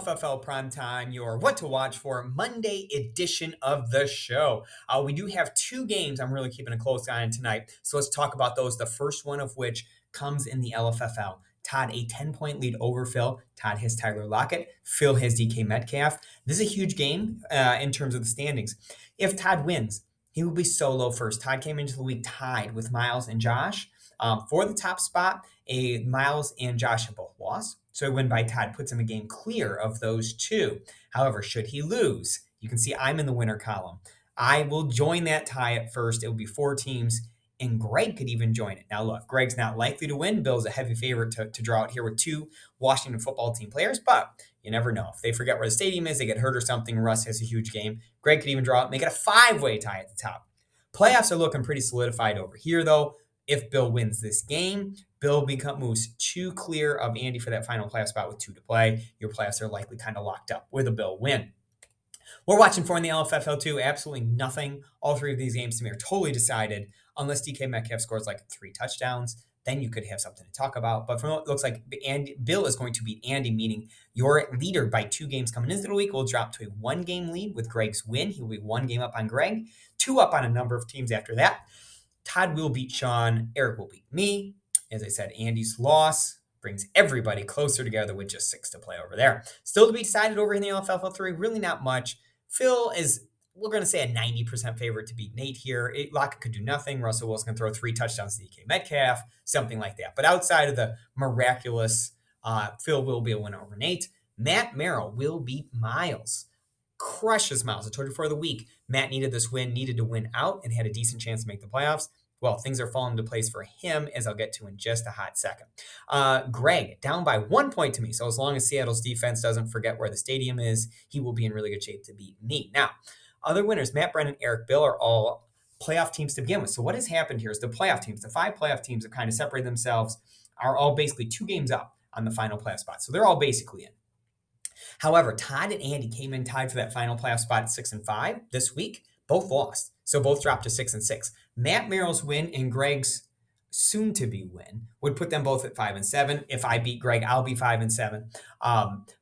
FFL Primetime, your What to Watch for Monday edition of the show. We do have two games I'm really keeping a close eye on tonight, so let's talk about those. The first one of which comes in the LFFL. Todd, a 10-point lead over Phil. Todd has Tyler Lockett. Phil has DK Metcalf. This is a huge game in terms of the standings. If Todd wins, he will be solo first. Todd came into the week tied with Miles and Josh. For the top spot, Miles and Josh have both lost. So a win by Todd puts him a game clear of those two. However, should he lose, you can see I'm in the winner column. I will join that tie at first. It will be four teams, and Greg could even join it. Now, look, Greg's not likely to win. Bill's a heavy favorite to draw out here with two Washington football team players, but you never know. If they forget where the stadium is, they get hurt or something, Russ has a huge game. Greg could even draw it, make it a five-way tie at the top. Playoffs are looking pretty solidified over here, though. If Bill wins this game, Bill moves two clear of Andy for that final playoff spot with two to play. Your playoffs are likely kind of locked up with a Bill win. We're watching for in the LFFL2, absolutely nothing. All three of these games to me are totally decided unless DK Metcalf scores like three touchdowns. Then you could have something to talk about. But from what it looks like, Bill is going to beat Andy, meaning your leader by two games coming into the week will drop to a one-game lead with Greg's win. He will be one game up on Greg, two up on a number of teams after that. Todd will beat Sean. Eric will beat me. As I said, Andy's loss brings everybody closer together with just six to play over there. Still to be decided over in the LFFL3, really not much. Phil is, we're going to say, a 90% favorite to beat Nate here. Lockett could do nothing. Russell Wilson can throw three touchdowns to DK Metcalf, something like that. But outside of the miraculous, Phil will be a winner over Nate. Matt Merrill will beat Miles. Crushes Miles. I told you before the week, Matt needed this win, needed to win out, and had a decent chance to make the playoffs. Well, things are falling into place for him, as I'll get to in just a hot second. Greg, down by 1 point to me. So as long as Seattle's defense doesn't forget where the stadium is, he will be in really good shape to beat me. Now, other winners, Matt, Brennan, Eric, Bill, are all playoff teams to begin with. So what has happened here is the playoff teams, the five playoff teams have kind of separated themselves, are all basically two games up on the final playoff spot. So they're all basically in. However, Todd and Andy came in tied for that final playoff spot at 6-5 this week. Both lost. So both dropped to 6-6. Matt Merrill's win and Greg's soon-to-be win would put them both at 5-7. If I beat Greg, I'll be 5-7.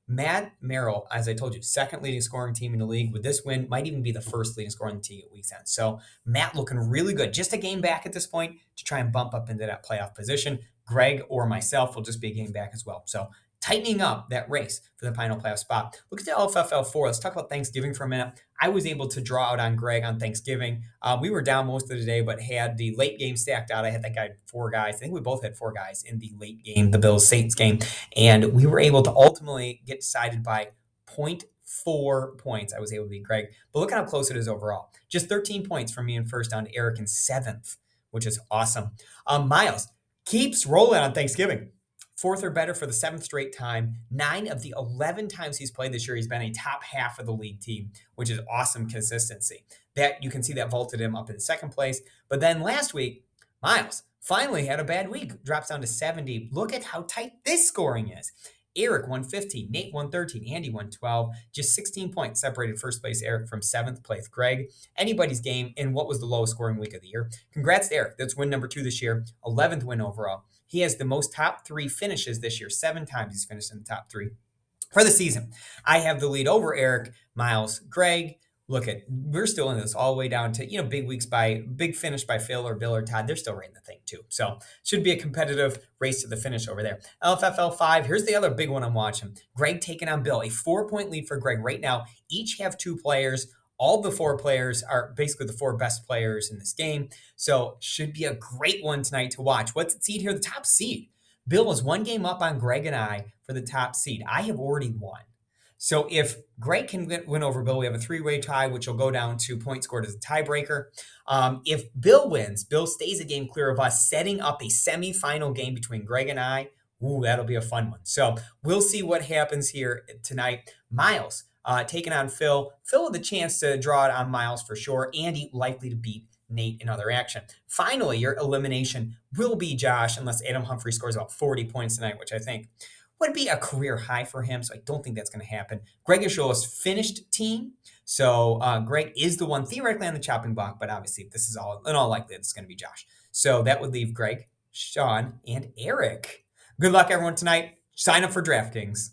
Matt Merrill, as I told you, second leading scoring team in the league. With this win, might even be the first leading scoring team at week's end. So Matt looking really good. Just a game back at this point to try and bump up into that playoff position. Greg or myself will just be a game back as well. So tightening up that race for the final playoff spot. Look at the LFFL4. Let's talk about Thanksgiving for a minute. I was able to draw out on Greg on Thanksgiving. We were down most of the day, but had the late game stacked out. I had that guy four guys. I think we both had four guys in the late game, the Bills-Saints game. And we were able to ultimately get decided by 0.4 points. I was able to beat Greg. But look at how close it is overall. Just 13 points from me in first down to Eric in seventh, which is awesome. Miles keeps rolling on Thanksgiving. Fourth or better for the seventh straight time. 9 of the 11 times he's played this year, he's been a top half of the league team, which is awesome consistency. That you can see that vaulted him up in second place. But then last week, Miles finally had a bad week, drops down to 70. Look at how tight this scoring is. Eric 115, Nate 113, Andy 112, just 16 points separated first place Eric from seventh place Greg. Anybody's game in what was the lowest scoring week of the year. Congrats to Eric. That's win number 2 this year, 11th win overall. He has the most top 3 finishes this year. 7 times he's finished in the top 3 for the season. I have the lead over Eric, Miles, Greg. Look at, we're still in this all the way down to, big finish by Phil or Bill or Todd. They're still right in the thing too. So should be a competitive race to the finish over there. LFFL 5, here's the other big one I'm watching. Greg taking on Bill, a 4-point lead for Greg right now. Each have 2 players. All the 4 players are basically the 4 best players in this game. So should be a great one tonight to watch. What's the seed here? The top seed. Bill is 1 game up on Greg and I for the top seed. I have already won. So if Greg can win over Bill, we have a 3-way tie, which will go down to points scored as a tiebreaker. If Bill wins, Bill stays a game clear of us, setting up a semifinal game between Greg and I. Ooh, that'll be a fun one. So we'll see what happens here tonight. Miles taking on Phil. Phil with a chance to draw it on Miles for sure. Andy likely to beat Nate in other action. Finally, your elimination will be Josh, unless Adam Humphrey scores about 40 points tonight, which I think would be a career high for him, so I don't think that's going to happen. Greg is Shula's finished team, so Greg is the one theoretically on the chopping block, but obviously this is all in all likelihood it's going to be Josh. So that would leave Greg, Sean, and Eric. Good luck, everyone, tonight. Sign up for DraftKings.